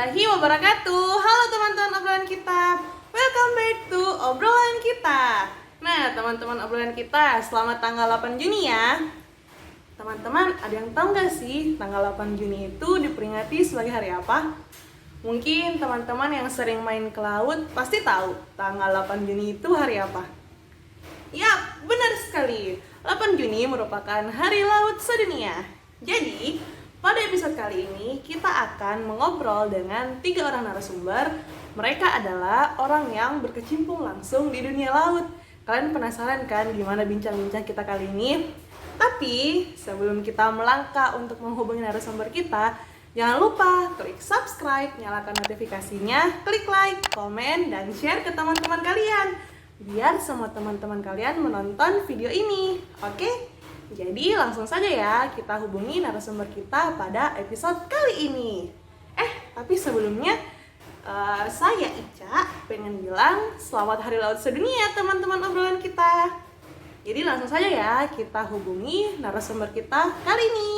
warahmatullahi wabarakatuh. Halo teman-teman obrolan kita. Welcome back to obrolan kita. Nah, teman-teman obrolan kita, selamat tanggal 8 Juni ya. Teman-teman, ada yang tahu nggak sih tanggal 8 Juni itu diperingati sebagai hari apa? Mungkin teman-teman yang sering main ke laut pasti tahu tanggal 8 Juni itu hari apa. Yap, benar sekali. 8 Juni merupakan Hari Laut Sedunia. Jadi, pada episode kali ini kita akan mengobrol dengan 3 orang narasumber. Mereka adalah orang yang berkecimpung langsung di dunia laut. Kalian penasaran kan gimana bincang-bincang kita kali ini? Tapi sebelum kita melangkah untuk menghubungi narasumber kita, jangan lupa klik subscribe, nyalakan notifikasinya, klik like, komen, dan share ke teman-teman kalian biar semua teman-teman kalian menonton video ini. Oke? Jadi langsung saja ya kita hubungi narasumber kita pada episode kali ini. Tapi sebelumnya saya Ica pengen bilang selamat Hari Laut Sedunia teman-teman obrolan kita. Jadi langsung saja ya kita hubungi narasumber kita kali ini.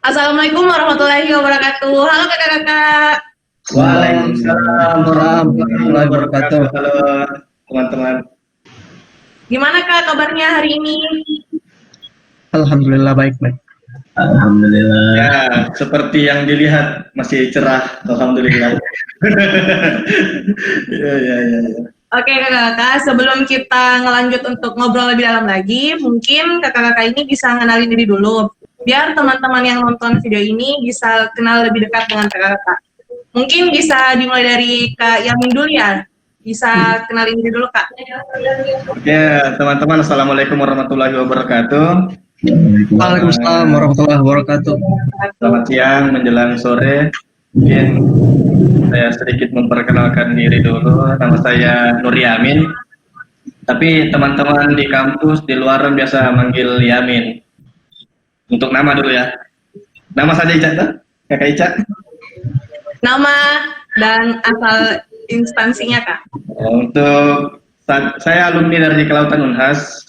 Assalamualaikum warahmatullahi wabarakatuh. Halo kakak-kakak. Waalaikumsalam warahmatullahi wabarakatuh. Halo teman-teman. Gimana kak kabarnya hari ini? Alhamdulillah baik-baik. Alhamdulillah. Ya, seperti yang dilihat masih cerah. Alhamdulillah. Ya. Oke kakak-kakak, sebelum kita ngelanjut untuk ngobrol lebih dalam lagi, mungkin kakak-kakak ini bisa ngenalin diri dulu, biar teman-teman yang nonton video ini bisa kenal lebih dekat dengan kakak-kakak. Mungkin bisa dimulai dari Kak Yamin dulu ya. Bisa kenalin diri dulu Kak. Oke, teman-teman, assalamualaikum warahmatullahi wabarakatuh. Waalaikumsalam warahmatullahi wabarakatuh. Selamat siang menjelang sore. Mungkin saya sedikit memperkenalkan diri dulu. Nama saya Nur Yamin. Tapi teman-teman di kampus di luar biasa manggil Yamin. Untuk nama dulu ya. Nama saja Ica tuh? Kakak Ica? Nama dan asal instansinya Kak. Untuk saya alumni dari Kelautan Unhas.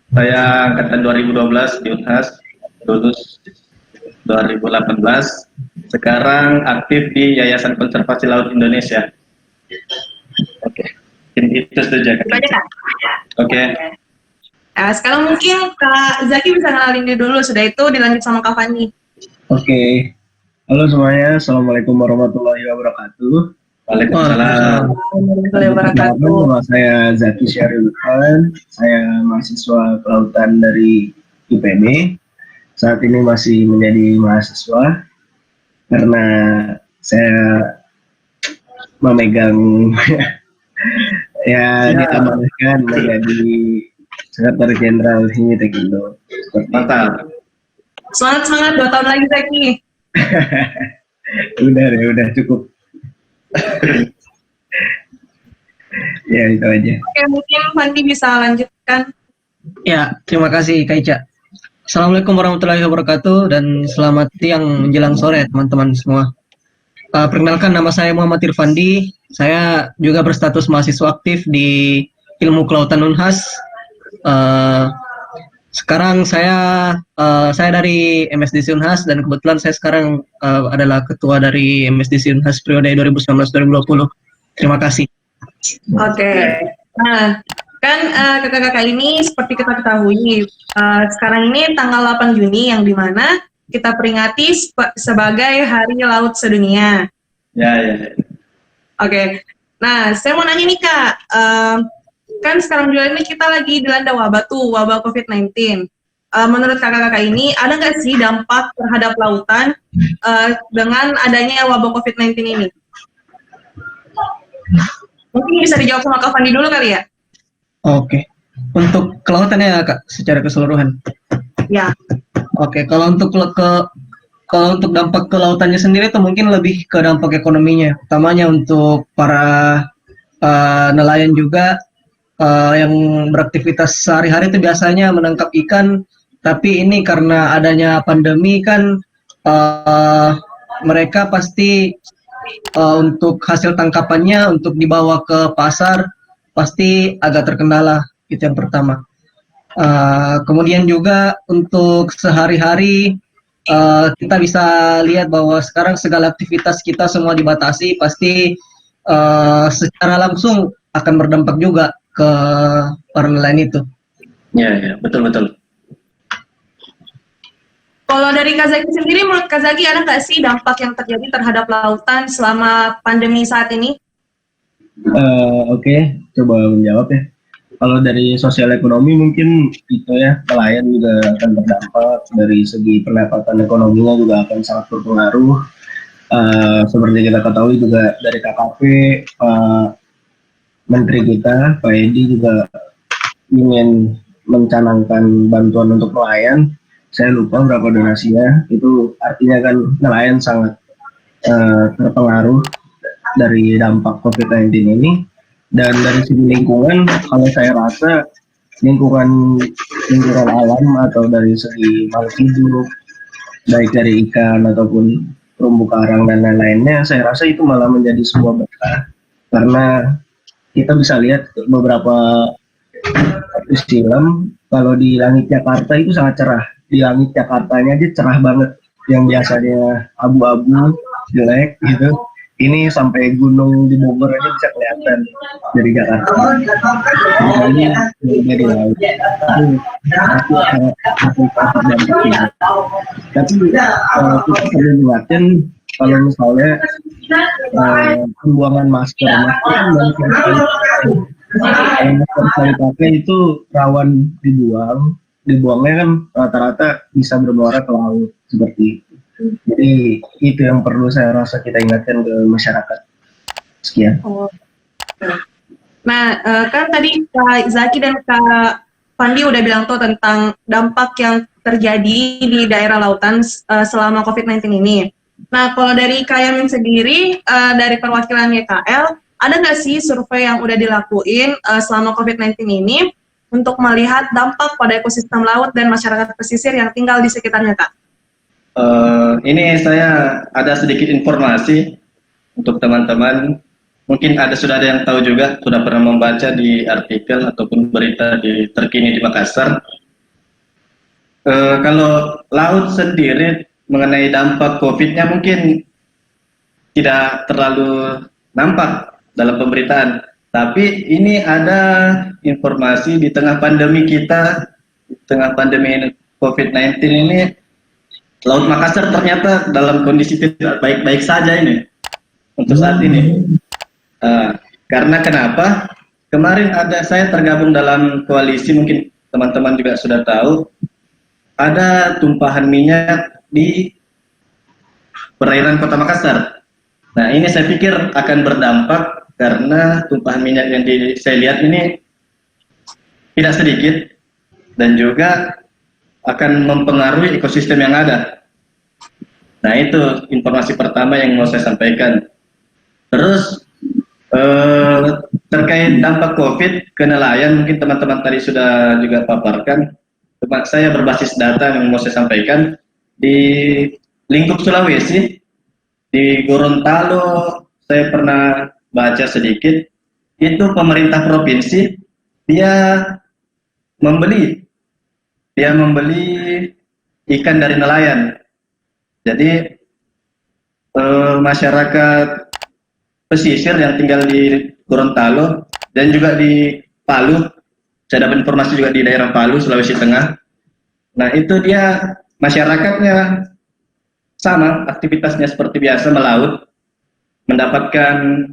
Saya angkatan 2012 di Unhas, lulus 2018. Sekarang aktif di Yayasan Konservasi Laut Indonesia. Oke. Itu saja Kak. Oke. Sekarang mungkin Kak Zaki bisa kenalin diri dulu. Sudah itu dilanjut sama Kak Fani. Oke. Halo semuanya, assalamualaikum warahmatullahi wabarakatuh. Waalaikumsalam. Nama saya Zaki Syaril Khan. Saya mahasiswa kelautan dari IPB. Saat ini masih menjadi mahasiswa karena saya memegang diamanahkan menjadi Sekretaris Jenderal HIMI Tekindo. Mantap. Semangat 2 tahun lagi Zaki. udah cukup. Ya itu aja. Oke, mungkin Fandi bisa lanjutkan. Ya, terima kasih Kak Ica. Assalamualaikum warahmatullahi wabarakatuh dan selamat siang menjelang sore teman-teman semua. Perkenalkan, nama saya Muhammad Irfandi. Saya juga berstatus mahasiswa aktif di Ilmu Kelautan Unhas. Sekarang saya dari MSDC Unhas dan kebetulan saya sekarang adalah ketua dari MSDC Unhas periode 2019-2020. Terima kasih. Oke. Nah, kan kakak-kakak ini seperti kita ketahui, sekarang ini tanggal 8 Juni yang dimana kita peringati sebagai Hari Laut Sedunia. Ya. Oke. Nah, saya mau nanya nih Kak, kan sekarang juga ini kita lagi dilanda wabah COVID-19. Menurut kakak-kakak ini, ada nggak sih dampak terhadap lautan dengan adanya wabah COVID-19 ini? Mungkin bisa dijawab sama Kak Fandi dulu kali ya? Oke. Untuk kelautan ya Kak, secara keseluruhan. Ya. Oke, kalau untuk dampak ke lautannya sendiri itu mungkin lebih ke dampak ekonominya, utamanya untuk para nelayan juga. Yang beraktivitas sehari-hari itu biasanya menangkap ikan, tapi ini karena adanya pandemi kan mereka pasti untuk hasil tangkapannya untuk dibawa ke pasar pasti agak terkendala, itu yang pertama. Kemudian juga untuk sehari-hari kita bisa lihat bahwa sekarang segala aktivitas kita semua dibatasi, pasti secara langsung akan berdampak juga ke para nelayan itu. Ya, betul betul. Kalau dari Kak Zaki sendiri, menurut Kak Zaki ada nggak sih dampak yang terjadi terhadap lautan selama pandemi saat ini? Oke, coba menjawab ya. Kalau dari sosial ekonomi mungkin itu ya, nelayan juga akan terdampak, dari segi pendapatan ekonominya juga akan sangat berpengaruh. Seperti kita ketahui juga dari KKP, Menteri kita Pak Edi juga ingin mencanangkan bantuan untuk nelayan. Saya lupa berapa donasinya, itu artinya kan nelayan sangat terpengaruh dari dampak COVID-19 ini. Dan dari segi lingkungan, kalau saya rasa lingkungan alam atau dari segi makhluk hidup, baik dari ikan ataupun terumbu karang dan lain-lainnya, saya rasa itu malah menjadi sebuah berkah, karena kita bisa lihat beberapa film, kalau di langit Jakarta itu sangat cerah. Di langit Jakartanya aja cerah banget, yang biasanya abu-abu jelek gitu, ini sampai gunung di Bogor aja bisa kelihatan dari Jakarta. Ini dari laut itu sangat terdampak. Tapi kita perlu ingatkan kalau misalnya pembuangan masker kan kalau masker sekali pakai itu rawan dibuangnya kan rata-rata bisa bermuara ke laut seperti itu. Jadi itu yang perlu saya rasa kita ingatkan ke masyarakat. Sekian. Nah, kan tadi Kak Zaki dan Kak Pandi udah bilang tuh tentang dampak yang terjadi di daerah lautan selama COVID-19 ini. Nah, kalau dari Kak Yamin sendiri, dari perwakilan YKL, ada nggak sih survei yang udah dilakuin selama COVID-19 ini untuk melihat dampak pada ekosistem laut dan masyarakat pesisir yang tinggal di sekitarnya, Kak? Ini saya ada sedikit informasi untuk teman-teman. Mungkin sudah ada yang tahu juga, sudah pernah membaca di artikel ataupun berita terkini di Makassar. Kalau laut sendiri mengenai dampak COVID-nya mungkin tidak terlalu nampak dalam pemberitaan. Tapi ini ada informasi di tengah pandemi kita, di tengah pandemi COVID-19 ini, Laut Makassar ternyata dalam kondisi tidak baik-baik saja ini untuk saat ini. Karena kenapa? Kemarin saya tergabung dalam koalisi, mungkin teman-teman juga sudah tahu, ada tumpahan minyak di perairan Kota Makassar. Nah, ini saya pikir akan berdampak karena tumpahan minyak yang saya lihat ini tidak sedikit dan juga akan mempengaruhi ekosistem yang ada. Nah, itu informasi pertama yang mau saya sampaikan. Terus terkait dampak COVID ke nelayan, mungkin teman-teman tadi sudah juga paparkan. Saya berbasis data yang mau saya sampaikan. Di lingkup Sulawesi, di Gorontalo, saya pernah baca sedikit, itu pemerintah provinsi dia membeli ikan dari nelayan. Jadi masyarakat pesisir yang tinggal di Gorontalo dan juga di Palu, saya dapat informasi juga di daerah Palu, Sulawesi Tengah. Nah, itu dia masyarakatnya sama, aktivitasnya seperti biasa melaut, mendapatkan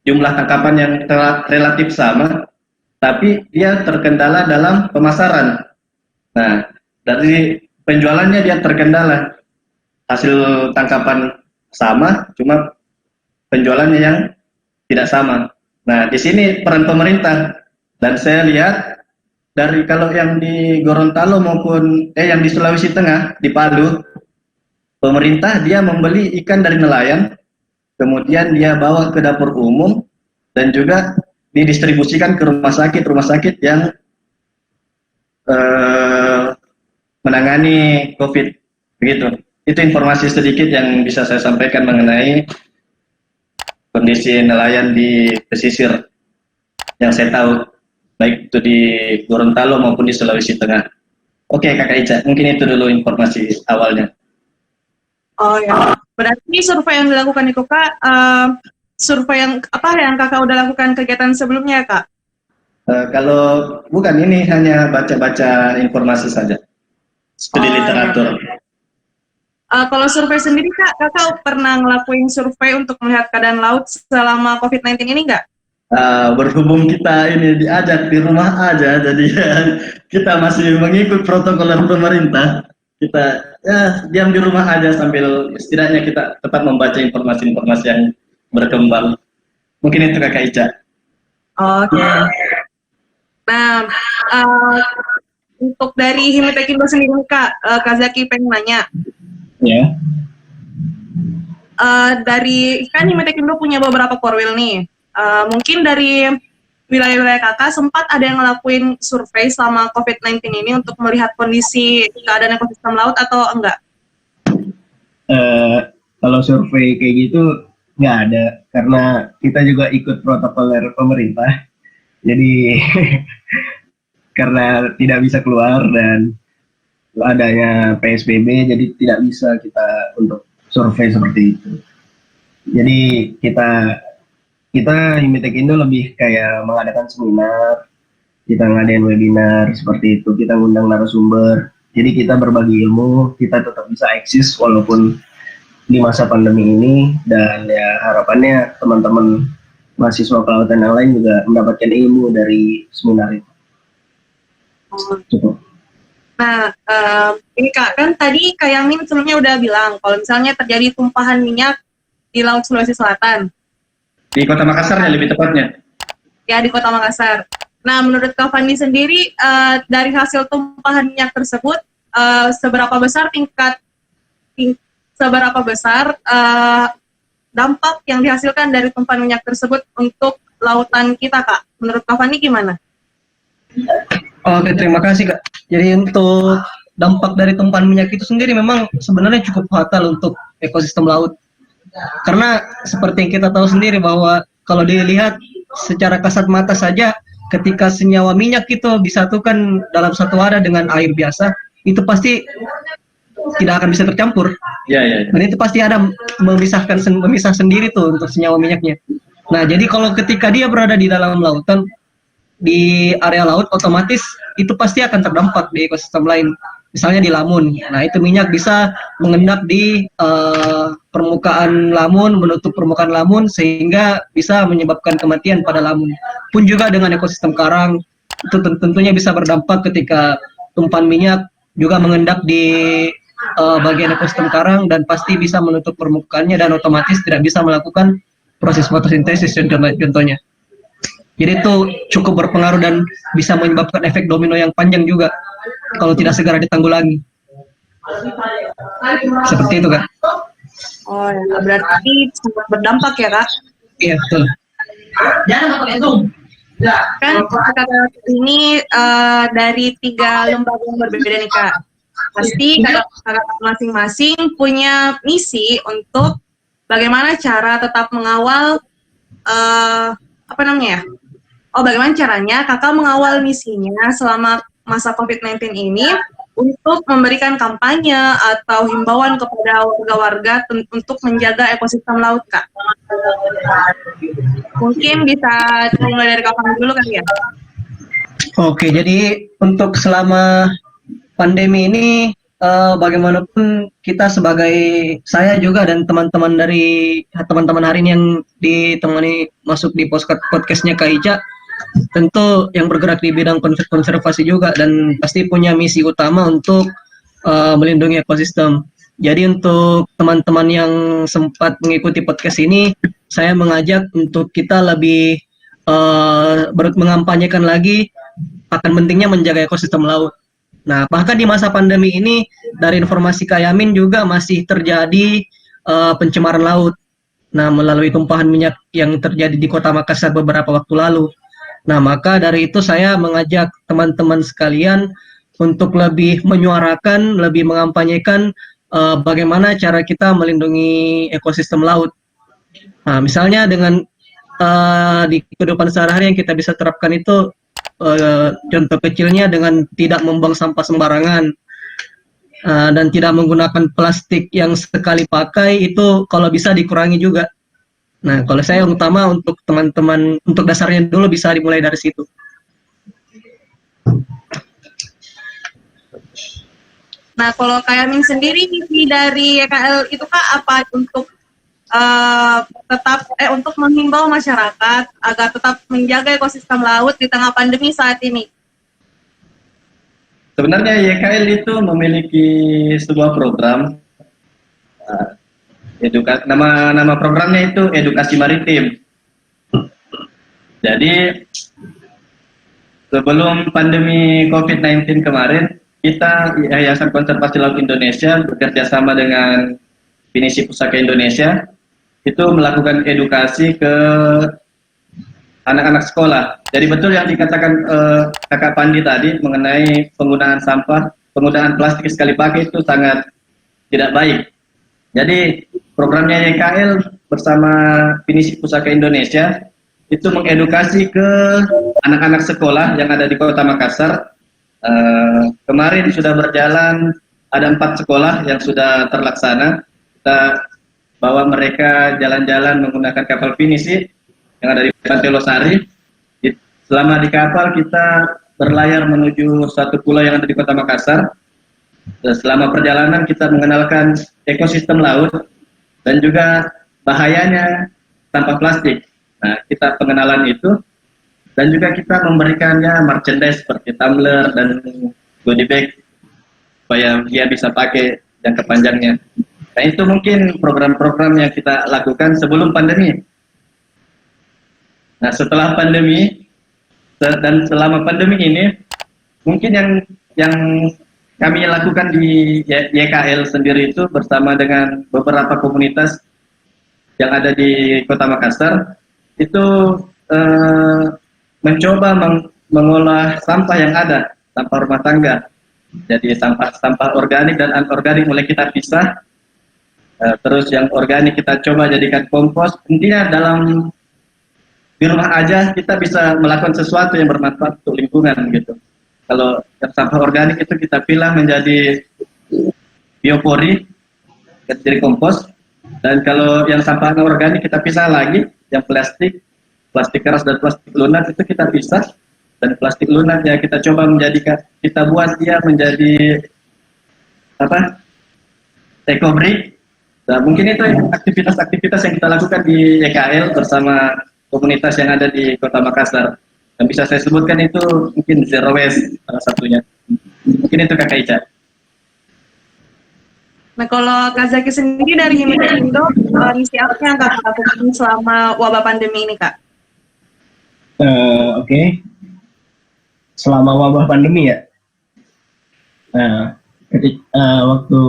jumlah tangkapan yang relatif sama, tapi dia terkendala dalam pemasaran. Nah, dari penjualannya dia terkendala. Hasil tangkapan sama, cuma penjualannya yang tidak sama. Nah, di sini peran pemerintah. Dan saya lihat dari kalau yang di Gorontalo maupun yang di Sulawesi Tengah, di Palu, pemerintah dia membeli ikan dari nelayan, kemudian dia bawa ke dapur umum dan juga didistribusikan ke rumah sakit yang menangani COVID. Begitu. Itu informasi sedikit yang bisa saya sampaikan mengenai kondisi nelayan di pesisir yang saya tahu, baik itu di Gorontalo maupun di Sulawesi Tengah. Oke, Kakak Ica, mungkin itu dulu informasi awalnya. Oh ya, berarti survei yang dilakukan itu Kak, survei yang apa yang Kakak udah lakukan kegiatan sebelumnya Kak? Kalau bukan, ini hanya baca-baca informasi saja, studi Oh, literatur. Kalau survei sendiri Kak, Kakak pernah ngelakuin survei untuk melihat keadaan laut selama COVID-19 ini nggak? Berhubung kita ini diajak di rumah aja, jadi ya, kita masih mengikut protokol pemerintah. Kita ya diam di rumah aja sambil setidaknya kita tetap membaca informasi-informasi yang berkembang. Mungkin itu Kakak Ica. Oke. Nah, untuk dari Himitekindo sendiri Kak, Kak Zaki pengen nanya. Ya. Dari kan Himitekindo punya beberapa korwil nih. Mungkin dari wilayah-wilayah Kakak sempat ada yang ngelakuin survei selama COVID-19 ini untuk melihat kondisi keadaan ekosistem laut atau enggak? Kalau survei kayak gitu nggak ada, karena kita juga ikut protokoler pemerintah. Jadi karena tidak bisa keluar dan adanya PSBB, jadi tidak bisa kita untuk survei seperti itu. Jadi kita Himitekindo lebih kayak mengadakan seminar, kita ngadain webinar seperti itu, kita ngundang narasumber. Jadi kita berbagi ilmu, kita tetap bisa eksis walaupun di masa pandemi ini, dan ya harapannya teman-teman mahasiswa kelautan yang lain juga mendapatkan ilmu dari seminar itu. Cukup. Nah, ini Kak, kan tadi Kak Yamin sebelumnya udah bilang kalau misalnya terjadi tumpahan minyak di Laut Sulawesi Selatan. Di Kota Makassar ya lebih tepatnya. Ya, di Kota Makassar. Nah, menurut Kak Fandi sendiri, dari hasil tumpahan minyak tersebut, seberapa besar dampak yang dihasilkan dari tumpahan minyak tersebut untuk lautan kita, Kak? Menurut Kak Fandi gimana? Oke, terima kasih Kak. Jadi untuk dampak dari tumpahan minyak itu sendiri memang sebenarnya cukup fatal untuk ekosistem laut. Karena seperti yang kita tahu sendiri bahwa kalau dilihat secara kasat mata saja, ketika senyawa minyak itu disatukan dalam satu wadah dengan air biasa, itu pasti tidak akan bisa tercampur. Ya. Dan itu pasti ada memisah sendiri tuh untuk senyawa minyaknya. Nah, jadi kalau ketika dia berada di dalam lautan, di area laut, otomatis itu pasti akan terdampak di ekosistem lain. Misalnya di lamun. Nah, itu minyak bisa mengendap di permukaan lamun, menutup permukaan lamun, sehingga bisa menyebabkan kematian pada lamun. Pun juga dengan ekosistem karang, itu tentunya bisa berdampak ketika tumpahan minyak juga mengendap di bagian ekosistem karang, dan pasti bisa menutup permukaannya dan otomatis tidak bisa melakukan proses fotosintesis contohnya. Jadi itu cukup berpengaruh dan bisa menyebabkan efek domino yang panjang juga kalau tidak segera ditanggulangi. Seperti itu, Kak. Oh ya, berarti sangat berdampak ya, Kak? Iya, betul. Kan kata ini dari 3 lembaga yang berbeda nih, Kak. Pasti kakak masing-masing punya misi untuk bagaimana cara tetap mengawal bagaimana caranya kakak mengawal misinya selama masa COVID-19 ini untuk memberikan kampanye atau himbauan kepada warga-warga untuk menjaga ekosistem laut, Kak. Mungkin bisa dimulai dari kapan dulu kan ya? Oke, jadi untuk selama pandemi ini bagaimanapun kita sebagai saya juga dan teman-teman hari ini yang ditemani masuk di podcastnya Kak Ica, tentu yang bergerak di bidang konservasi juga dan pasti punya misi utama untuk melindungi ekosistem. Jadi untuk teman-teman yang sempat mengikuti podcast ini, saya mengajak untuk kita lebih mengampanyekan lagi akan pentingnya menjaga ekosistem laut. Nah, bahkan di masa pandemi ini, dari informasi Kak Yamin juga masih terjadi pencemaran laut. Nah, melalui tumpahan minyak yang terjadi di Kota Makassar beberapa waktu lalu. Nah, maka dari itu saya mengajak teman-teman sekalian untuk lebih menyuarakan, lebih mengampanyekan bagaimana cara kita melindungi ekosistem laut. Nah, misalnya dengan di kehidupan sehari-hari yang kita bisa terapkan itu, contoh kecilnya dengan tidak membuang sampah sembarangan, dan tidak menggunakan plastik yang sekali pakai, itu kalau bisa dikurangi juga. Nah, kalau saya yang utama untuk teman-teman, untuk dasarnya dulu bisa dimulai dari situ. Nah, kalau kayak Min sendiri misi dari YKL itu Kak apa untuk untuk menghimbau masyarakat agar tetap menjaga ekosistem laut di tengah pandemi saat ini? Sebenarnya YKL itu memiliki sebuah program nama programnya itu edukasi maritim. Jadi sebelum pandemi COVID-19 kemarin, kita Yayasan Konservasi Laut Indonesia bekerja sama dengan Pinisi Pusaka Indonesia itu melakukan edukasi ke anak-anak sekolah. Jadi betul yang dikatakan Kakak Pandi tadi mengenai penggunaan plastik sekali pakai itu sangat tidak baik. Jadi programnya YKL bersama Pinisi Pusaka Indonesia itu mengedukasi ke anak-anak sekolah yang ada di Kota Makassar. Kemarin sudah berjalan, ada 4 sekolah yang sudah terlaksana. Kita bawa mereka jalan-jalan menggunakan kapal pinisi yang ada di Pantai Losari. Selama di kapal kita berlayar menuju suatu pulau yang ada di Kota Makassar. Selama perjalanan kita mengenalkan ekosistem laut dan juga bahayanya sampah plastik. Nah, kita pengenalan itu dan juga kita memberikannya merchandise seperti tumbler dan goodie bag supaya dia bisa pakai jangka panjangnya. Nah, itu mungkin program-program yang kita lakukan sebelum pandemi. Nah, setelah pandemi dan selama pandemi ini, mungkin yang kami lakukan di YKL sendiri itu bersama dengan beberapa komunitas yang ada di Kota Makassar, itu mencoba mengolah sampah yang ada, sampah rumah tangga. Jadi sampah organik dan anorganik mulai kita pisah. Terus yang organik kita coba jadikan kompos. Intinya di rumah aja kita bisa melakukan sesuatu yang bermanfaat untuk lingkungan gitu. Kalau yang sampah organik itu kita pilah menjadi biopori, jadi kompos. Dan kalau yang sampah anorganik kita pisah lagi, yang plastik keras dan plastik lunak itu kita pisah. Dan plastik lunak ya kita coba kita buat dia menjadi eco-brick. Nah, mungkin itu aktivitas-aktivitas yang kita lakukan di YKL bersama komunitas yang ada di Kota Makassar. Yang bisa saya sebutkan itu mungkin Zero Waste salah satunya. Mungkin itu Kakak Ica. Nah, kalau Kak Zaki sendiri dari Himindo, misi apa yang Kakak lakukan selama wabah pandemi ini, Kak? Oke. Selama wabah pandemi ya. Nah, waktu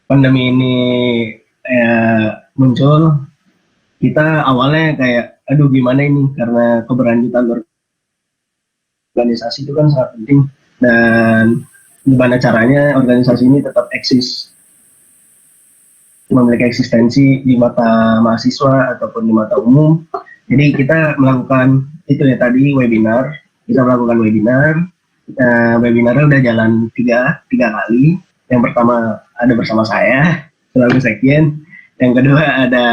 pandemi ini muncul, kita awalnya kayak, aduh gimana ini, karena keberlanjutan organisasi itu kan sangat penting, dan gimana caranya organisasi ini tetap eksis, memiliki eksistensi di mata mahasiswa ataupun di mata umum. Jadi kita melakukan itu ya tadi webinar, kita melakukan webinar. Webinarnya udah jalan tiga kali. Yang pertama ada bersama saya selaku sekjen, yang kedua ada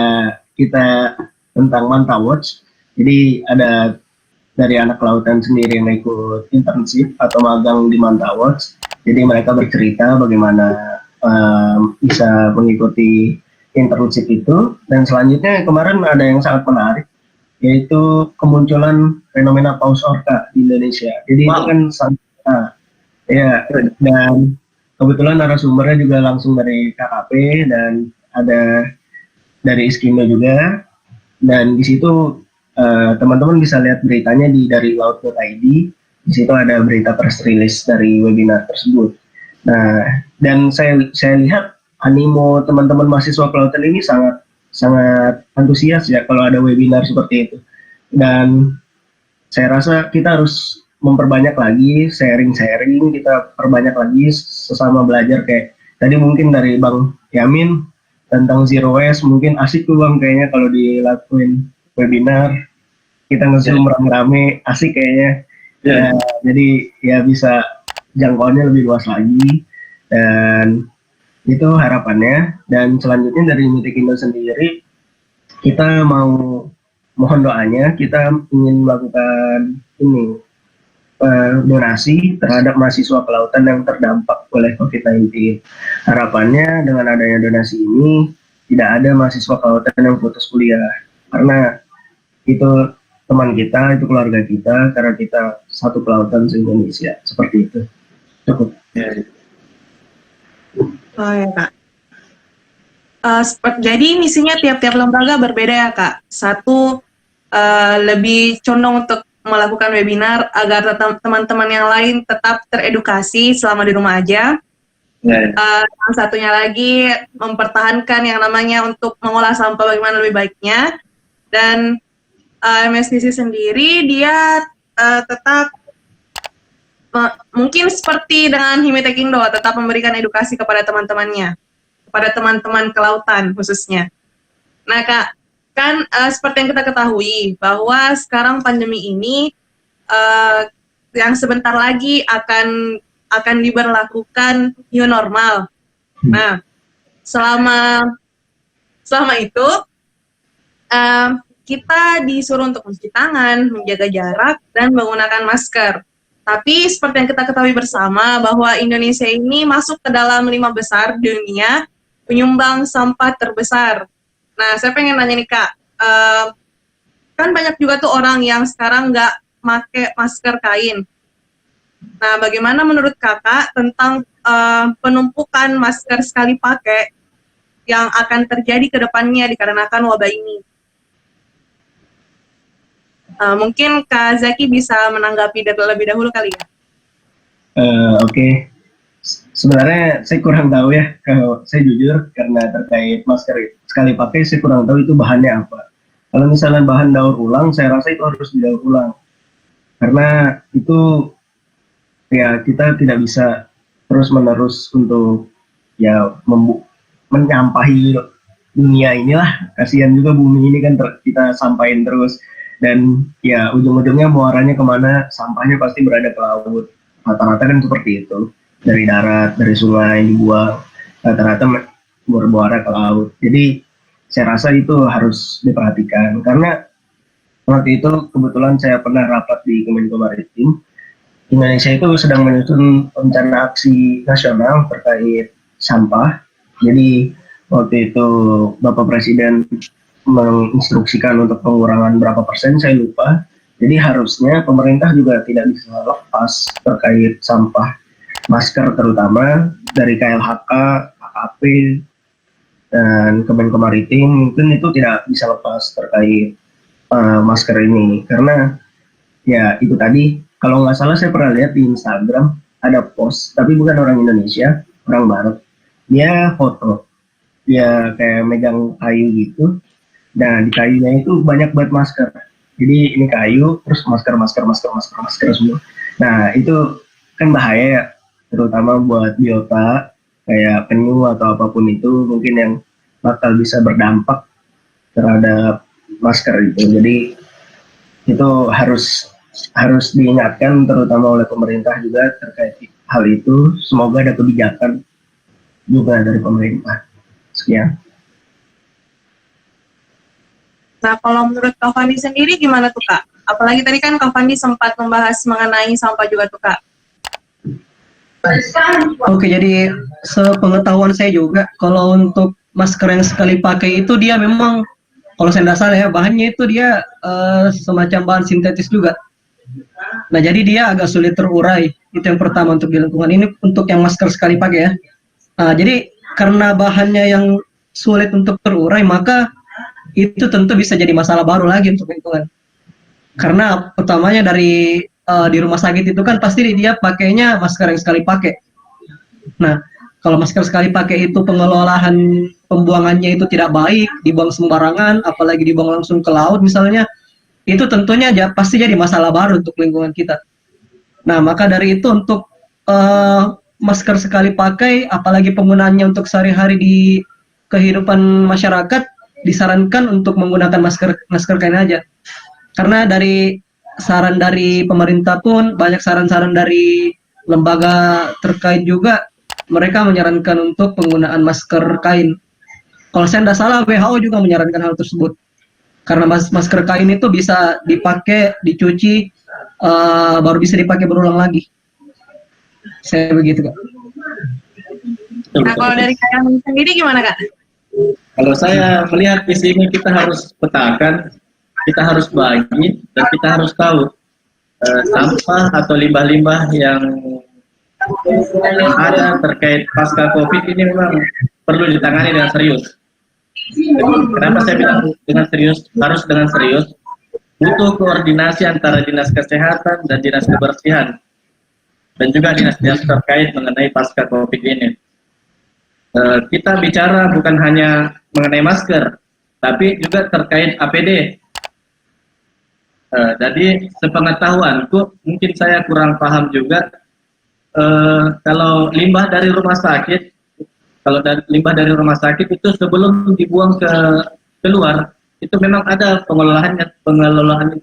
kita tentang Manta Watch. Jadi ada dari anak kelautan sendiri yang ikut internship atau magang di Manta Watch. Jadi mereka bercerita bagaimana bisa mengikuti internship itu. Dan selanjutnya kemarin ada yang sangat menarik, yaitu kemunculan fenomena paus orca di Indonesia. Jadi itu kan ya, dan kebetulan narasumbernya juga langsung dari KKP dan ada dari Iskimo juga. Dan di situ teman-teman bisa lihat beritanya dari laut.id. Di situ ada berita press release dari webinar tersebut. Nah, dan saya lihat animo teman-teman mahasiswa kelautan ini sangat antusias ya kalau ada webinar seperti itu. Dan saya rasa kita harus memperbanyak lagi sharing-sharing, kita perbanyak lagi sesama belajar. Kayak tadi mungkin dari Bang Yamin tentang Zero Waste, mungkin asik tuh Bang kayaknya kalau dilakuin webinar. kita nge-zoom rame-rame, asik kayaknya. Ya. Jadi ya bisa jangkauannya lebih luas lagi, dan itu harapannya. Dan selanjutnya dari Mitikindo sendiri, kita mau mohon doanya, kita ingin melakukan ini donasi terhadap mahasiswa kelautan yang terdampak oleh COVID-19. Harapannya dengan adanya donasi ini tidak ada mahasiswa kelautan yang putus kuliah, karena itu teman kita, itu keluarga kita, karena kita satu kelautan se-Indonesia. Seperti itu. Cukup. Ya. Oh ya Kak. Jadi misinya tiap-tiap lembaga berbeda ya Kak. Satu lebih condong untuk melakukan webinar agar teman-teman yang lain tetap teredukasi selama di rumah aja. Ya. Yang satunya lagi mempertahankan yang namanya untuk mengolah sampah bagaimana lebih baiknya. Dan MSDC sendiri dia tetap mungkin seperti dengan Himitekindo, tetap memberikan edukasi kepada teman-temannya, kepada teman-teman kelautan khususnya. Nah Kak, kan seperti yang kita ketahui bahwa sekarang pandemi ini yang sebentar lagi akan diberlakukan new normal. Nah, selama itu kita disuruh untuk mencuci tangan, menjaga jarak, dan menggunakan masker. Tapi seperti yang kita ketahui bersama bahwa Indonesia ini masuk ke dalam 5 besar dunia penyumbang sampah terbesar. Nah, saya pengen nanya nih Kak, kan banyak juga tuh orang yang sekarang nggak pakai masker kain. Nah, bagaimana menurut Kakak tentang penumpukan masker sekali pakai yang akan terjadi ke depannya dikarenakan wabah ini? Mungkin Kak Zaki bisa menanggapi terlebih dahulu kali ya. Oke. Sebenarnya saya kurang tahu ya, kalau saya jujur, karena terkait masker sekali pakai saya kurang tahu itu bahannya apa. Kalau misalnya bahan daur ulang, saya rasa itu harus didaur ulang, karena itu ya kita tidak bisa terus menerus untuk ya menyampahi dunia inilah. Kasihan juga bumi ini kan kita sampaikan terus, dan ya ujung-ujungnya muaranya kemana, sampahnya pasti berada ke laut. Rata-rata kan seperti itu, dari darat, dari sungai dibuang, rata-rata bermuara ke laut. Jadi saya rasa itu harus diperhatikan, karena waktu itu kebetulan saya pernah rapat di Kemenko Maritim. Indonesia itu sedang menyusun rencana aksi nasional terkait sampah. Jadi waktu itu Bapak Presiden menginstruksikan untuk pengurangan berapa persen, saya lupa. Jadi harusnya pemerintah juga tidak bisa lepas terkait sampah masker, terutama dari KLHK, KKP, dan Kemenko Maritim. Mungkin itu tidak bisa lepas terkait masker ini, karena ya itu tadi, kalau nggak salah saya pernah lihat di Instagram ada post, tapi bukan orang Indonesia, orang Barat. Dia foto, dia kayak megang kayu gitu. Nah, di kayunya itu banyak banget masker. Jadi ini kayu, terus masker semua. Nah, itu kan bahaya ya, terutama buat biota kayak penyu atau apapun itu, mungkin yang bakal bisa berdampak terhadap masker itu. Jadi itu harus diingatkan, terutama oleh pemerintah juga terkait hal itu. Semoga ada kebijakan juga dari pemerintah. Sekian. Nah, kalau menurut Kak Fandi sendiri gimana tuh Kak? Apalagi tadi kan Kak Fandi sempat membahas mengenai sampah juga tuh Kak. Oke, jadi sepengetahuan saya juga, kalau untuk masker yang sekali pakai itu dia memang, kalau saya tidak salah ya, bahannya itu dia semacam bahan sintetis juga. Nah, jadi dia agak sulit terurai. Itu yang pertama untuk di lingkungan ini, untuk yang masker sekali pakai ya. Nah, jadi karena bahannya yang sulit untuk terurai, maka itu tentu bisa jadi masalah baru lagi untuk lingkungan. Karena pertamanya dari di rumah sakit itu kan pasti dia pakainya masker yang sekali pakai. Nah, kalau masker sekali pakai itu pengelolaan pembuangannya itu tidak baik, dibuang sembarangan, apalagi dibuang langsung ke laut misalnya, itu tentunya pasti jadi masalah baru untuk lingkungan kita. Nah, maka dari itu untuk masker sekali pakai, apalagi penggunaannya untuk sehari-hari di kehidupan masyarakat, disarankan untuk menggunakan masker kain aja. Karena dari saran dari pemerintah pun banyak saran-saran dari lembaga terkait juga, mereka menyarankan untuk penggunaan masker kain. Kalau saya tidak salah, WHO juga menyarankan hal tersebut. Karena masker kain itu bisa dipakai, dicuci, baru bisa dipakai berulang lagi. Saya begitu, Kak. Nah, kalau dari Kak Yamin sendiri gimana, Kak? Kalau saya melihat di sini kita harus petakan, kita harus bagi, dan kita harus tahu sampah atau limbah-limbah yang ada terkait pasca COVID ini memang perlu ditangani dengan serius. Kenapa saya bilang dengan serius? Harus dengan serius. Butuh koordinasi antara dinas kesehatan dan dinas kebersihan, dan juga dinas-dinas terkait mengenai pasca COVID ini. Kita bicara bukan hanya mengenai masker, tapi juga terkait APD. Jadi sepengetahuanku, mungkin saya kurang paham juga. Kalau limbah dari rumah sakit, limbah dari rumah sakit itu sebelum dibuang ke keluar, itu memang ada pengelolaan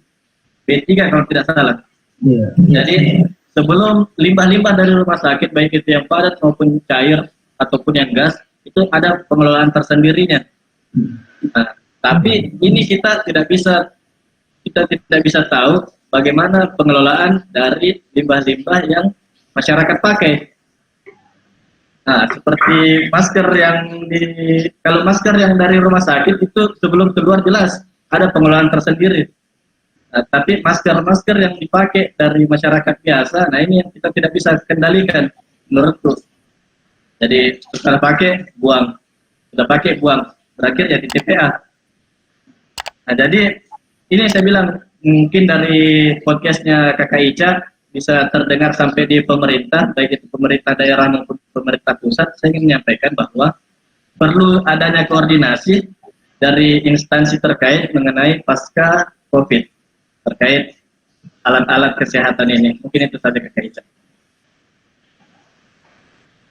B3 kalau tidak salah. Iya. Jadi sebelum limbah-limbah dari rumah sakit, baik itu yang padat maupun cair ataupun yang gas, itu ada pengelolaan tersendirinya. Nah, tapi ini kita tidak bisa tahu bagaimana pengelolaan dari limbah-limbah yang masyarakat pakai. Nah, seperti kalau masker yang dari rumah sakit itu sebelum keluar jelas ada pengelolaan tersendiri. Nah, tapi masker-masker yang dipakai dari masyarakat biasa, nah ini yang kita tidak bisa kendalikan menurutku. Jadi sudah pakai buang, berakhir jadi TPA. Nah, jadi ini saya bilang mungkin dari podcastnya Kakak Ica bisa terdengar sampai di pemerintah, baik itu pemerintah daerah maupun pemerintah pusat. Saya ingin menyampaikan bahwa perlu adanya koordinasi dari instansi terkait mengenai pasca COVID terkait alat-alat kesehatan ini. Mungkin itu saja Kakak Ica.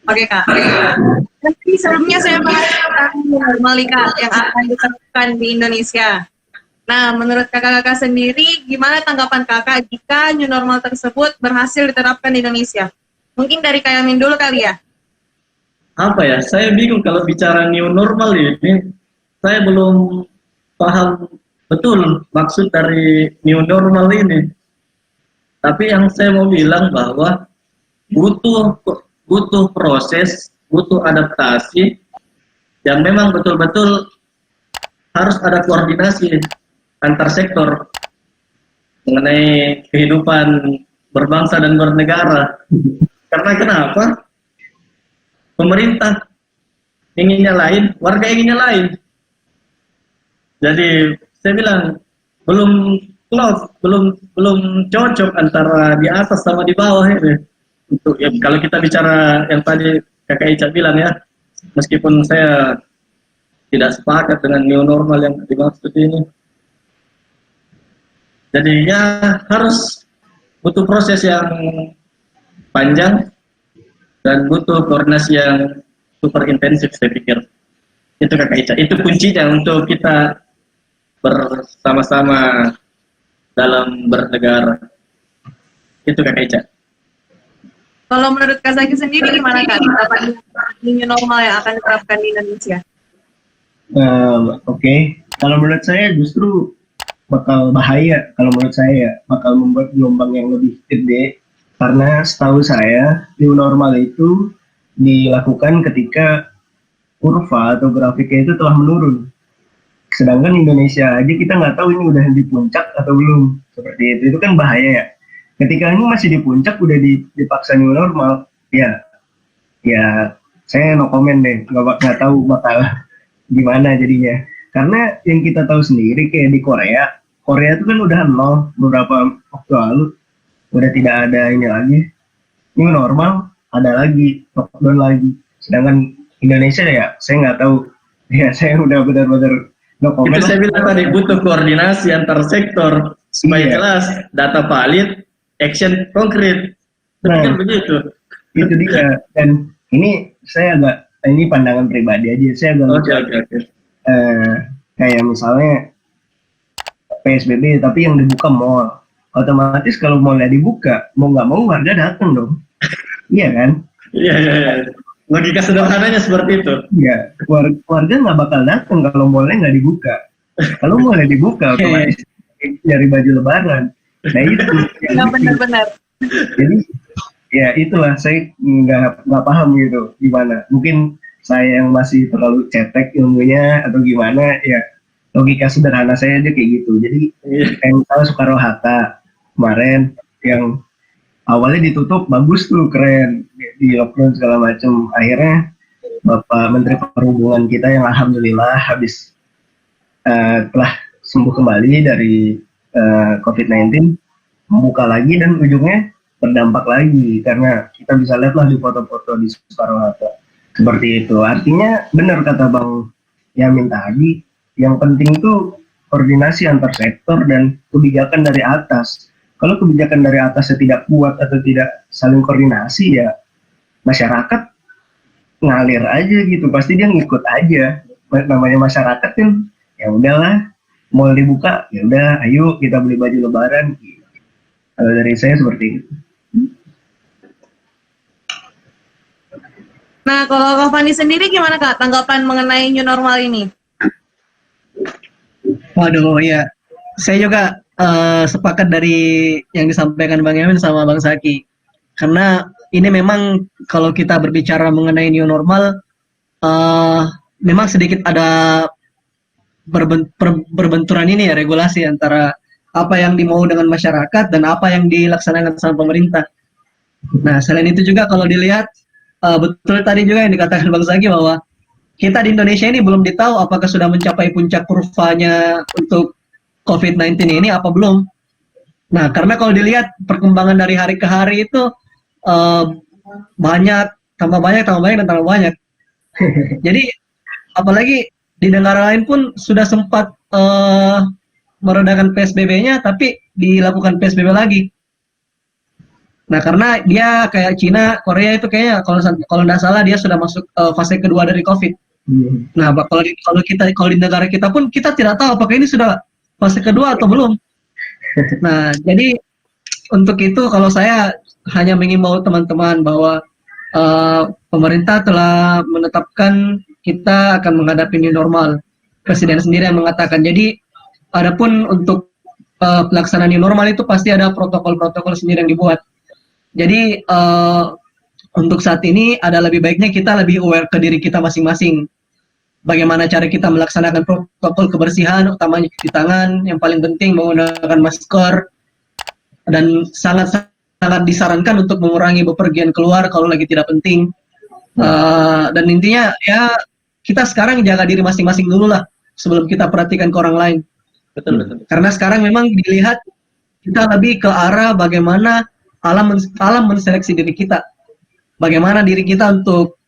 Oke, Kak. Nanti sebelumnya saya bahas tentang new normal Kak, yang akan diterapkan di Indonesia. Nah, menurut kakak-kakak sendiri, gimana tanggapan kakak jika new normal tersebut berhasil diterapkan di Indonesia? Mungkin dari Kak Yamin dulu kali ya? Apa ya, saya bingung kalau bicara new normal ini, saya belum paham betul maksud dari new normal ini. Tapi yang saya mau bilang bahwa butuh proses, butuh adaptasi, yang memang betul-betul harus ada koordinasi antar sektor mengenai kehidupan berbangsa dan bernegara. Karena kenapa? Pemerintah inginnya lain, warga inginnya lain. Jadi saya bilang belum cocok antara di atas sama di bawah ini. Untuk ya, kalau kita bicara yang tadi Kakak Ica bilang ya, meskipun saya tidak sepakat dengan new normal yang dimaksud ini. Jadi ya harus butuh proses yang panjang dan butuh koordinasi yang super intensif, saya pikir. Itu Kakak Ica, itu kuncinya untuk kita bersama-sama dalam bernegara. Itu Kakak Ica. Kalau menurut Kak Zaki sendiri gimana Kak tanggapan new normal yang akan diterapkan di Indonesia? Oke. Kalau menurut saya justru bakal bahaya. Kalau menurut saya bakal membuat gelombang yang lebih gede, karena setahu saya new normal itu dilakukan ketika kurva atau grafiknya itu telah menurun. Sedangkan Indonesia aja kita nggak tahu ini udah di puncak atau belum. Seperti itu kan bahaya ya. Ketika ini masih di puncak udah dipaksa new normal, ya saya no comment deh, nggak tahu bakal gimana jadinya. Karena yang kita tahu sendiri kayak di Korea itu kan udah nol beberapa waktu lalu, udah tidak ada ini lagi, new normal ada lagi, lockdown lagi. Sedangkan Indonesia ya saya nggak tahu, ya saya udah benar-benar no comment. Itu saya bilang tadi butuh koordinasi antar sektor supaya jelas data valid, action konkret. Nah, begitu. Itu dia. Dan ini saya ini pandangan pribadi aja. Saya agak Oke. kayak misalnya PSBB, tapi yang dibuka mall. Otomatis kalau mallnya dibuka, mau nggak mau warga datang dong. Iya kan? Iya, iya, iya. Logika sederhananya seperti itu. Iya, warga nggak bakal datang kalau mallnya nggak dibuka. Kalau mallnya dibuka, otomatis nyari baju lebaran. Nah itu. Nggak benar-benar. Jadi ya itulah saya nggak paham gitu gimana. Mungkin saya yang masih terlalu cetek ilmunya atau gimana ya, logika sederhana saya aja kayak gitu. Jadi kayak misalnya Soekarno-Hatta kemarin yang awalnya ditutup bagus tuh, keren, di lockdown segala macam, akhirnya Bapak Menteri Perhubungan kita yang alhamdulillah habis telah sembuh kembali dari COVID-19 membuka lagi dan ujungnya berdampak lagi, karena kita bisa lihat lah di foto-foto di Soekarno-Hatta seperti itu. Artinya benar kata Bang Yamin tadi, yang penting tuh koordinasi antar sektor dan kebijakan dari atas. Kalau kebijakan dari atasnya tidak kuat atau tidak saling koordinasi, ya masyarakat ngalir aja gitu, pasti dia ngikut aja. Namanya masyarakat kan, ya udahlah, mau dibuka, ya udah, ayo kita beli baju lebaran. Kalau dari saya seperti itu. Nah, kalau Kak Fani sendiri gimana Kak tanggapan mengenai new normal ini? Waduh, ya. Saya juga sepakat dari yang disampaikan Bang Yamin sama Bang Saki. Karena ini memang kalau kita berbicara mengenai new normal, memang sedikit ada berbenturan ini ya, regulasi antara apa yang dimau dengan masyarakat dan apa yang dilaksanakan sama pemerintah. Nah, selain itu juga kalau dilihat, betul tadi juga yang dikatakan Bang Saki bahwa kita di Indonesia ini belum ditahu apakah sudah mencapai puncak kurvanya untuk COVID-19 ini apa belum. Nah, karena kalau dilihat perkembangan dari hari ke hari itu banyak, tambah banyak, dan tambah banyak. Jadi, apalagi di negara lain pun sudah sempat meredakan PSBB-nya, tapi dilakukan PSBB lagi. Nah, karena dia kayak Cina, Korea itu kayaknya kalau nggak salah dia sudah masuk fase kedua dari COVID. Nah, kalau di negara kita pun kita tidak tahu apakah ini sudah fase kedua atau belum. Nah, jadi untuk itu kalau saya hanya mengimbau teman-teman bahwa pemerintah telah menetapkan kita akan menghadapi new normal. Presiden sendiri yang mengatakan. Jadi, adapun untuk pelaksanaan new normal itu pasti ada protokol-protokol sendiri yang dibuat. Jadi untuk saat ini ada lebih baiknya kita lebih aware ke diri kita masing-masing. Bagaimana cara kita melaksanakan protokol kebersihan, utamanya cuci tangan, yang paling penting menggunakan masker, dan sangat disarankan untuk mengurangi bepergian keluar kalau lagi tidak penting. Dan intinya ya kita sekarang jaga diri masing-masing dulu lah sebelum kita perhatikan ke orang lain. Betul. Karena sekarang memang dilihat kita lebih ke arah bagaimana alam menseleksi diri kita. Bagaimana diri kita untuk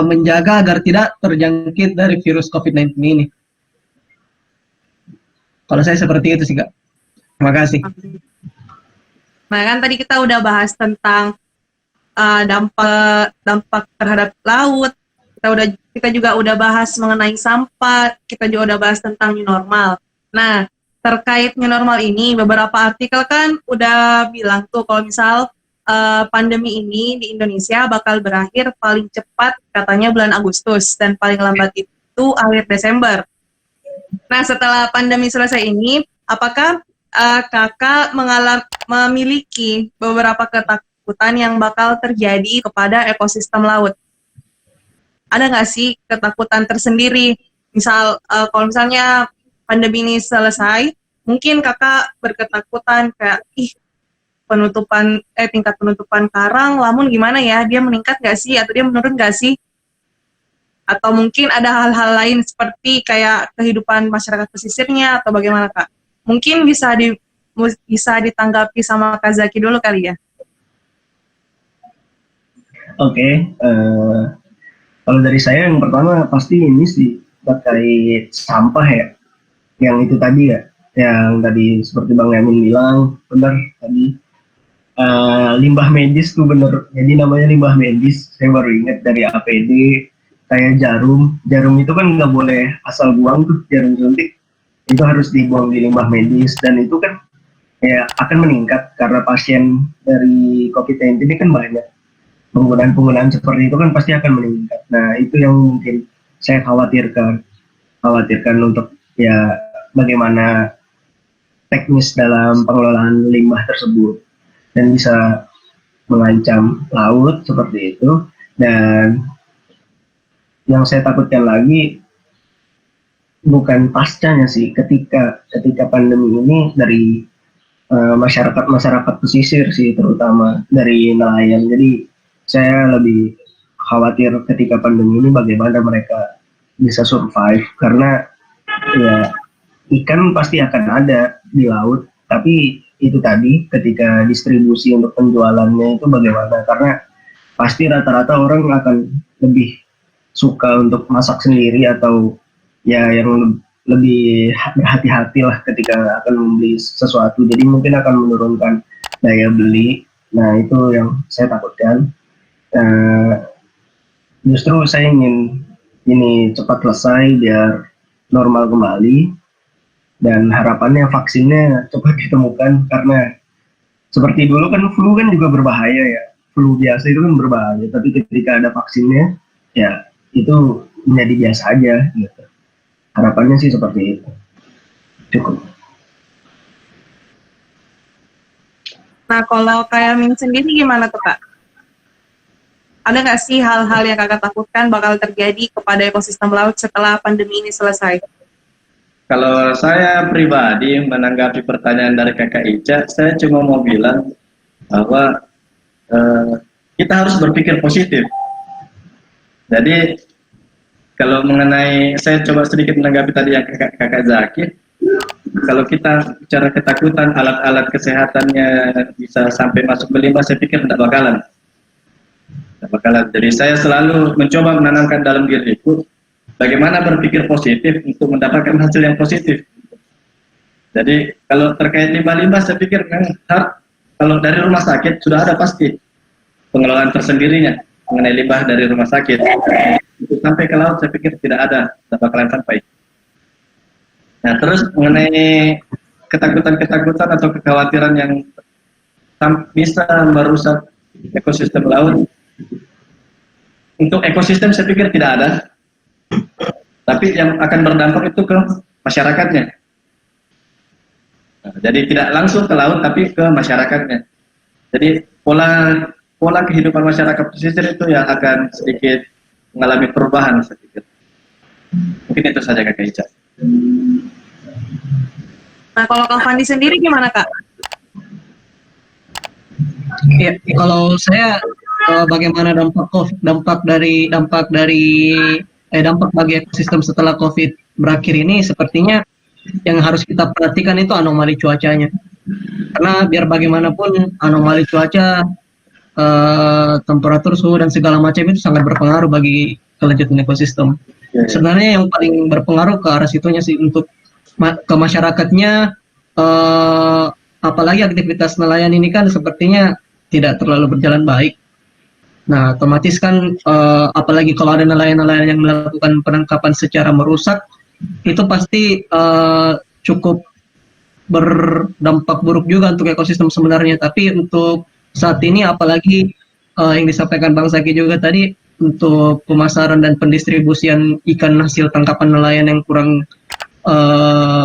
menjaga agar tidak terjangkit dari virus COVID-19 ini. Kalau saya seperti itu sih, Kak. Terima kasih. Nah, kan tadi kita udah bahas tentang dampak terhadap laut. Kita juga udah bahas mengenai sampah. Kita juga udah bahas tentang new normal. Nah, terkait new normal ini, beberapa artikel kan udah bilang tuh kalau misal pandemi ini di Indonesia bakal berakhir paling cepat katanya bulan Agustus dan paling lambat itu akhir Desember. Nah, setelah pandemi selesai ini, apakah kakak memiliki beberapa ketakutan yang bakal terjadi kepada ekosistem laut? Ada nggak sih ketakutan tersendiri? Misal, kalau misalnya pandemi ini selesai, mungkin kakak berketakutan kayak, tingkat penutupan karang, lamun gimana ya? Dia meningkat nggak sih? Atau dia menurun nggak sih? Atau mungkin ada hal-hal lain seperti kayak kehidupan masyarakat pesisirnya atau bagaimana, Kak? Mungkin bisa ditanggapi sama Kak Zaki dulu kali ya. Oke, kalau dari saya yang pertama pasti ini sih terkait sampah ya, yang itu tadi ya, yang tadi seperti Bang Yamin bilang, benar tadi. Limbah medis tuh bener, jadi namanya limbah medis. Saya baru ingat dari APD, kayak jarum itu kan nggak boleh asal buang tuh, jarum suntik itu harus dibuang di limbah medis, dan itu kan ya akan meningkat karena pasien dari COVID-19 ini kan banyak. Penggunaan seperti itu kan pasti akan meningkat. Nah, itu yang mungkin saya khawatirkan untuk ya bagaimana teknis dalam pengelolaan limbah tersebut, dan bisa mengancam laut seperti itu. Dan yang saya takutkan lagi bukan pascanya sih, ketika pandemi ini dari masyarakat pesisir sih, terutama dari nelayan. Jadi saya lebih khawatir ketika pandemi ini bagaimana mereka bisa survive, karena ya ikan pasti akan ada di laut, tapi itu tadi ketika distribusi untuk penjualannya itu bagaimana, karena pasti rata-rata orang akan lebih suka untuk masak sendiri, atau ya yang lebih berhati-hati lah ketika akan membeli sesuatu, jadi mungkin akan menurunkan daya beli. Nah, itu yang saya takutkan. Justru saya ingin ini cepat selesai biar normal kembali, dan harapannya vaksinnya cepat ditemukan, karena seperti dulu kan flu kan juga berbahaya ya, flu biasa itu kan berbahaya, tapi ketika ada vaksinnya ya itu menjadi biasa aja gitu. Harapannya sih seperti itu. Cukup. Nah, kalau kayak Min sendiri gimana tuh Kak? Ada nggak sih hal-hal yang Kakak takutkan bakal terjadi kepada ekosistem laut setelah pandemi ini selesai? Kalau saya pribadi menanggapi pertanyaan dari Kakak Ica, saya cuma mau bilang bahwa kita harus berpikir positif. Jadi kalau mengenai, saya coba sedikit menanggapi tadi yang Kakak Zaki. Kalau kita bicara ketakutan, alat-alat kesehatannya bisa sampai masuk ke limbah, saya pikir tidak bakalan. Jadi saya selalu mencoba menanamkan dalam diriku bagaimana berpikir positif untuk mendapatkan hasil yang positif. Jadi kalau terkait limbah-limbah, saya pikir kalau dari rumah sakit sudah ada pasti pengelolaan tersendirinya mengenai limbah dari rumah sakit. Untuk sampai ke laut, saya pikir tidak bakalan sampai. Nah, terus mengenai ketakutan-ketakutan atau kekhawatiran yang bisa merusak ekosistem laut, untuk ekosistem saya pikir tidak ada, tapi yang akan berdampak itu ke masyarakatnya. Nah, jadi tidak langsung ke laut, tapi ke masyarakatnya. Jadi pola kehidupan masyarakat pesisir itu yang akan sedikit mengalami perubahan, saya pikir. Mungkin itu saja Kakak Ica. Nah, kalau Kak Fandi sendiri gimana Kak? Ya, kalau saya bagaimana dampak bagi ekosistem setelah COVID berakhir ini, sepertinya yang harus kita perhatikan itu anomali cuacanya. Karena biar bagaimanapun anomali cuaca, temperatur, suhu dan segala macam itu sangat berpengaruh bagi kelanjutan ekosistem. Sebenarnya yang paling berpengaruh ke arah situnya sih, untuk ke masyarakatnya, apalagi aktivitas nelayan ini kan sepertinya tidak terlalu berjalan baik. Nah, otomatis kan apalagi kalau ada nelayan-nelayan yang melakukan penangkapan secara merusak, itu pasti cukup berdampak buruk juga untuk ekosistem sebenarnya. Tapi untuk saat ini, apalagi yang disampaikan Bang Zaki juga tadi, untuk pemasaran dan pendistribusian ikan hasil tangkapan nelayan yang kurang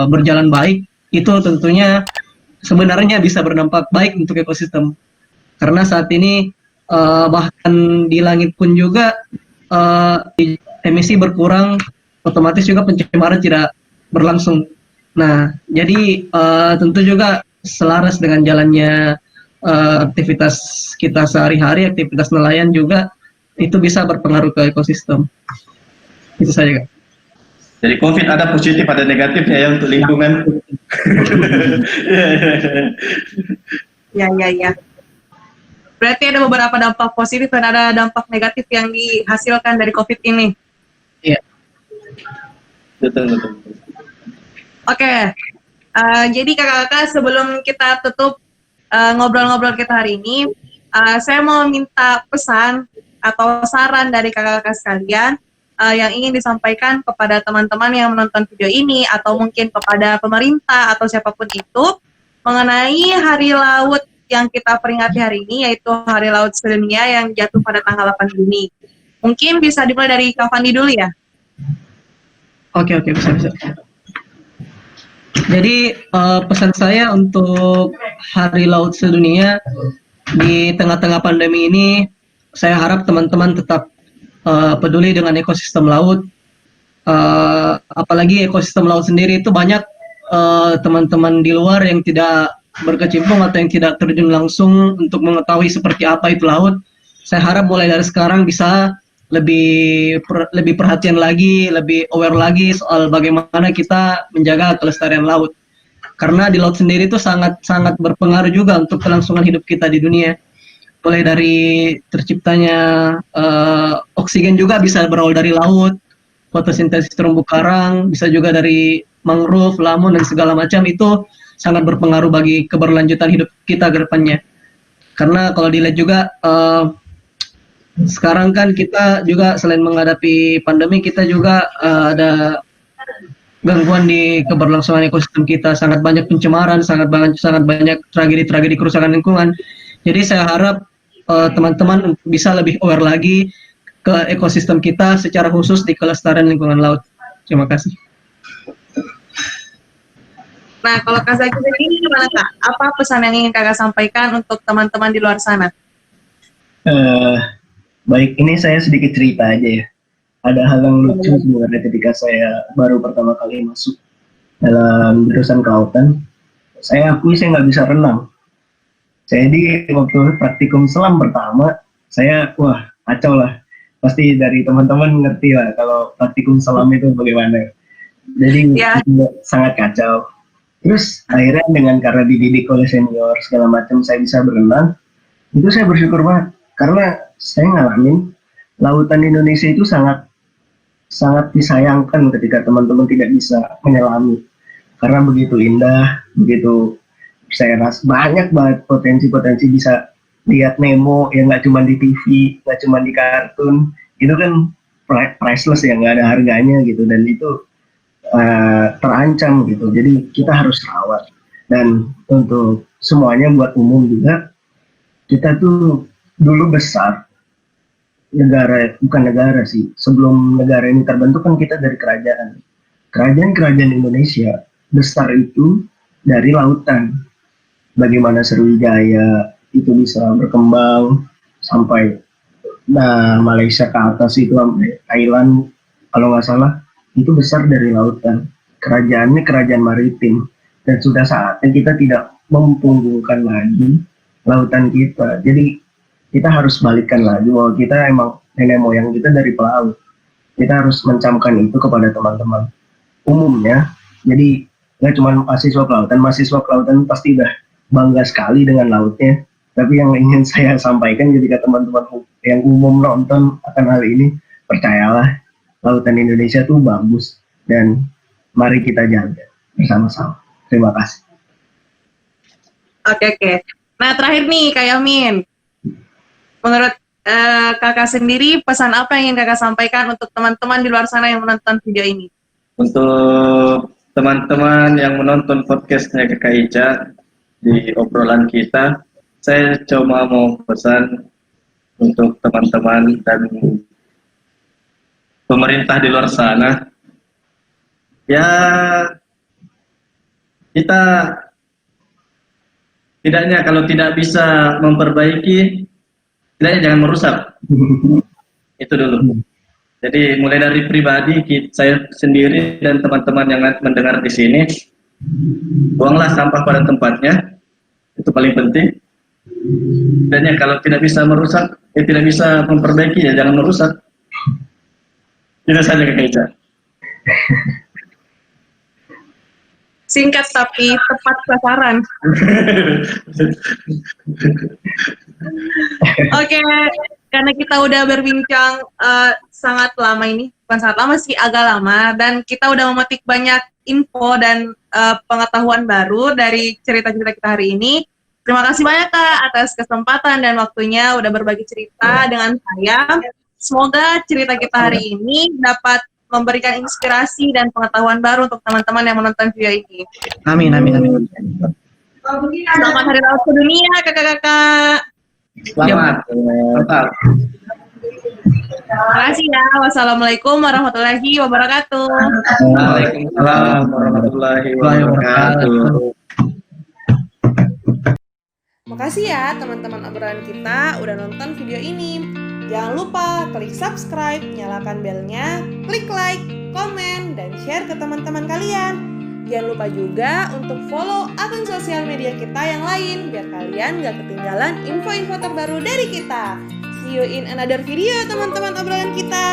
berjalan baik, itu tentunya sebenarnya bisa berdampak baik untuk ekosistem. Karena saat ini bahkan di langit pun juga emisi berkurang, otomatis juga pencemaran tidak berlangsung. Nah, jadi tentu juga selaras dengan jalannya aktivitas kita sehari-hari, aktivitas nelayan juga itu bisa berpengaruh ke ekosistem. Itu saja, Kak. Jadi COVID ada positif, ada negatifnya ya untuk lingkungan. Ya. Berarti ada beberapa dampak positif dan ada dampak negatif yang dihasilkan dari COVID ini. Iya. Betul. Oke. Jadi kakak-kakak, sebelum kita tutup ngobrol-ngobrol kita hari ini, saya mau minta pesan atau saran dari kakak-kakak sekalian yang ingin disampaikan kepada teman-teman yang menonton video ini atau mungkin kepada pemerintah atau siapapun itu mengenai Hari Laut yang kita peringati hari ini, yaitu Hari Laut Sedunia yang jatuh pada tanggal 8 Juni. Mungkin bisa dimulai dari Kak Fandi dulu ya. Oke, bisa. Jadi pesan saya untuk Hari Laut Sedunia di tengah-tengah pandemi ini, saya harap teman-teman tetap peduli dengan ekosistem laut. Apalagi ekosistem laut sendiri itu banyak teman-teman di luar yang tidak berkecimpung atau yang tidak terjun langsung untuk mengetahui seperti apa itu laut. Saya harap mulai dari sekarang bisa lebih perhatian lagi, lebih aware lagi soal bagaimana kita menjaga kelestarian laut. Karena di laut sendiri itu sangat berpengaruh juga untuk kelangsungan hidup kita di dunia. Mulai dari terciptanya oksigen juga bisa berawal dari laut, fotosintesis terumbu karang, bisa juga dari mangrove, lamun, dan segala macam. Itu sangat berpengaruh bagi keberlanjutan hidup kita ke depannya. Karena kalau dilihat juga, sekarang kan kita juga selain menghadapi pandemi, kita juga ada gangguan di keberlangsungan ekosistem kita, sangat banyak pencemaran, sangat banyak tragedi kerusakan lingkungan. Jadi saya harap teman-teman bisa lebih aware lagi ke ekosistem kita secara khusus di kelestarian lingkungan laut. Terima kasih. Nah, kalau Kak Zaki sendiri gimana Kak? Apa pesan yang ingin Kakak sampaikan untuk teman-teman di luar sana? Baik, ini saya sedikit cerita aja ya. Ada hal yang lucu sebenarnya ketika saya baru pertama kali masuk dalam jurusan kelautan. Saya akui saya nggak bisa renang. Jadi waktu praktikum selam pertama, saya kacau lah. Pasti dari teman-teman ngerti lah kalau praktikum selam itu bagaimana. Jadi sangat kacau. Terus akhirnya karena dididik oleh senior segala macam, saya bisa berenang. Itu saya bersyukur banget karena saya ngalamin lautan Indonesia itu sangat disayangkan ketika teman-teman tidak bisa menyelami. Karena begitu indah, begitu saya rasa banyak banget potensi bisa lihat Nemo yang nggak cuma di TV, nggak cuma di kartun, itu kan priceless ya, nggak ada harganya gitu, dan itu terancam gitu. Jadi kita harus rawat. Dan untuk semuanya buat umum juga, kita tuh dulu besar bukan negara sih, sebelum negara ini terbentuk kan kita dari kerajaan Indonesia besar itu dari lautan. Bagaimana Sriwijaya itu bisa berkembang sampai Malaysia ke atas itu sampai Thailand kalau nggak salah, itu besar dari lautan. Kerajaannya kerajaan maritim, dan sudah saatnya kita tidak mempunggungkan lagi lautan kita. Jadi kita harus balikkan lagi bahwa kita emang nenek moyang kita dari pelaut. Kita harus mencamkan itu kepada teman-teman umumnya. Jadi nggak cuma mahasiswa kelautan pasti udah bangga sekali dengan lautnya. Tapi yang ingin saya sampaikan ketika teman-teman yang umum nonton akan hal ini, percayalah, lautan Indonesia tuh bagus dan mari kita jaga bersama-sama. Terima kasih. Oke. Nah, terakhir nih Kak Yamin. Menurut Kakak sendiri, pesan apa yang ingin Kakak sampaikan untuk teman-teman di luar sana yang menonton video ini? Untuk teman-teman yang menonton podcastnya Kakak Ica, di obrolan kita, saya cuma mau pesan untuk teman-teman dan pemerintah di luar sana, ya kita tidaknya kalau tidak bisa memperbaiki, tidaknya jangan merusak. Itu dulu. Jadi mulai dari pribadi, saya sendiri dan teman-teman yang mendengar di sini, buanglah sampah pada tempatnya, itu paling penting. Dan kalau tidak bisa merusak, tidak bisa memperbaiki, ya jangan merusak. Itu saja Kak Ica. Singkat tapi tepat sasaran. Oke, karena kita udah berbincang sangat lama ini, bukan sangat lama sih, agak lama, dan kita udah memetik banyak info dan pengetahuan baru dari cerita-cerita kita hari ini. Terima kasih banyak Kak atas kesempatan dan waktunya udah berbagi cerita dengan saya. Semoga cerita kita hari ini dapat memberikan inspirasi dan pengetahuan baru untuk teman-teman yang menonton video ini. Amin, amin, amin. Selamat Hari Laut Sedunia, kakak-kakak. Selamat. Mantap. Terima kasih ya. Wassalamualaikum warahmatullahi wabarakatuh. Waalaikumsalam warahmatullahi wabarakatuh. Makasih ya teman-teman obrolan kita udah nonton video ini. Jangan lupa klik subscribe, nyalakan belnya, klik like, komen, dan share ke teman-teman kalian. Jangan lupa juga untuk follow akun sosial media kita yang lain biar kalian gak ketinggalan info-info terbaru dari kita. See you in another video teman-teman obrolan kita.